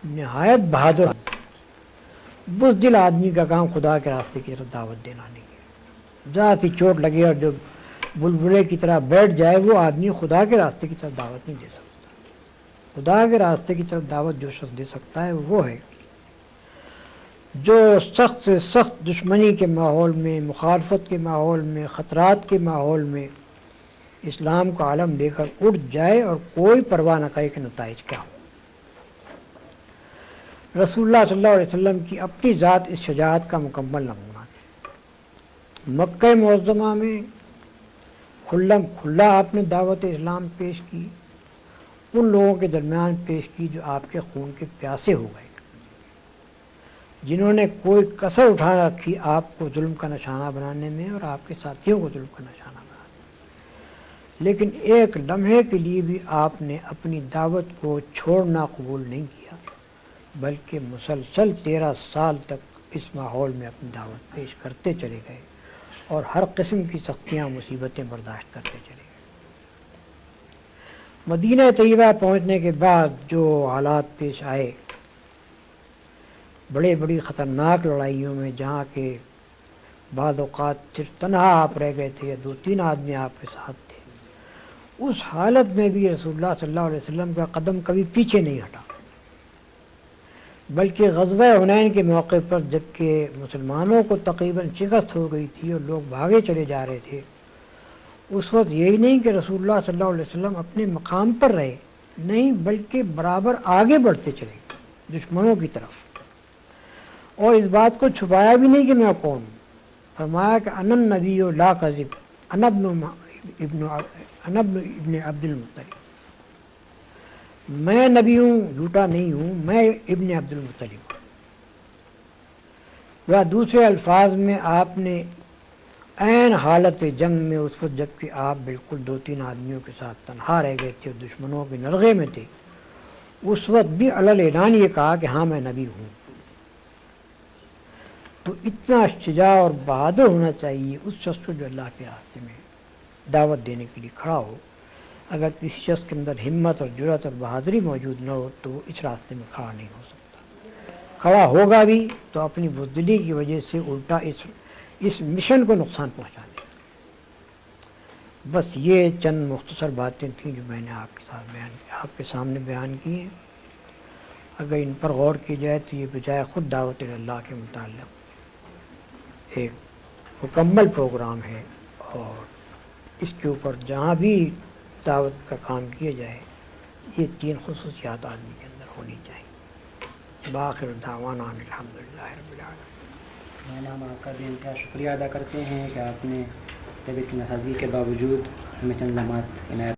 نہایت بہادر بزدل آدمی کا کام خدا کے راستے کی طرف دعوت دینا نہیں ہے. ذات ہی چوٹ لگے اور جو بلبلے کی طرح بیٹھ جائے وہ آدمی خدا کے راستے کی طرف دعوت نہیں دے سکتا. خدا کے راستے کی طرف دعوت جو شخص دے سکتا ہے وہ ہے جو سخت سے سخت دشمنی کے ماحول میں، مخالفت کے ماحول میں، خطرات کے ماحول میں اسلام کا علم لے کر اٹھ جائے اور کوئی پرواہ نہ کرے کہ نتائج کیا ہو. رسول اللہ صلی اللہ علیہ وسلم کی اپنی ذات اس شجاعت کا مکمل نمونہ ہے. مکہ معظمہ میں کھلا آپ نے دعوت اسلام پیش کی، ان لوگوں کے درمیان پیش کی جو آپ کے خون کے پیاسے ہو گئے، جنہوں نے کوئی کسر اٹھا رکھی آپ کو ظلم کا نشانہ بنانے میں اور آپ کے ساتھیوں کو ظلم کا نشانہ بنانے میں. لیکن ایک لمحے کے لیے بھی آپ نے اپنی دعوت کو چھوڑنا قبول نہیں کیا، بلکہ مسلسل 13 سال تک اس ماحول میں اپنی دعوت پیش کرتے چلے گئے اور ہر قسم کی سختیاں مصیبتیں برداشت کرتے چلے گئے. مدینہ طیبہ پہنچنے کے بعد جو حالات پیش آئے، بڑی خطرناک لڑائیوں میں جہاں کہ بعض اوقات صرف تنہا آپ رہ گئے تھے یا 2-3 آدمی آپ کے ساتھ تھے، اس حالت میں بھی رسول اللہ صلی اللہ علیہ وسلم کا قدم کبھی پیچھے نہیں ہٹا، بلکہ غزوہ حنین کے موقع پر جبکہ مسلمانوں کو تقریباً شکست ہو گئی تھی اور لوگ بھاگے چلے جا رہے تھے، اس وقت یہی نہیں کہ رسول اللہ صلی اللہ علیہ وسلم اپنے مقام پر رہے، نہیں بلکہ برابر آگے بڑھتے چلے دشمنوں کی طرف، اور اس بات کو چھپایا بھی نہیں کہ میں کون ہوں. فرمایا کہ انا النبی لا کذب، انا ابن عبد المطلب، میں نبی ہوں، جھوٹا نہیں ہوں، میں ابن عبد المطلب ہوں. یا دوسرے الفاظ میں آپ نے عین حالت جنگ میں اس وقت جبکہ آپ بالکل 2-3 آدمیوں کے ساتھ تنہا رہ گئے تھے اور دشمنوں کے نلغے میں تھے، اس وقت بھی علل اعلان یہ کہا کہ ہاں میں نبی ہوں. تو اتنا شجاع اور بہادر ہونا چاہیے اس شخص کو جو اللہ کے راستے میں دعوت دینے کے لیے کھڑا ہو. اگر کسی شخص کے اندر ہمت اور جرأت اور بہادری موجود نہ ہو تو وہ اس راستے میں کھڑا نہیں ہو سکتا. کھڑا ہوگا بھی تو اپنی بزدلی کی وجہ سے الٹا اس مشن کو نقصان پہنچا دے. بس یہ چند مختصر باتیں تھیں جو میں نے آپ کے سامنے بیان کی ہیں. اگر ان پر غور کی جائے تو یہ بجائے خود دعوت اللہ کے متعلق ایک مکمل پروگرام ہے، اور اس کے اوپر جہاں بھی دعوت کا کام کیا جائے یہ 3 خصوصیات آدمی کے اندر ہونی چاہیے. باخر دعوانا الحمدللہ رب العالمین. ہم آپ کا بھی انتہا شکریہ ادا کرتے ہیں کہ آپ نے طبیعت کی ناسازگی کے باوجود ہمیں چند لمحات عنایت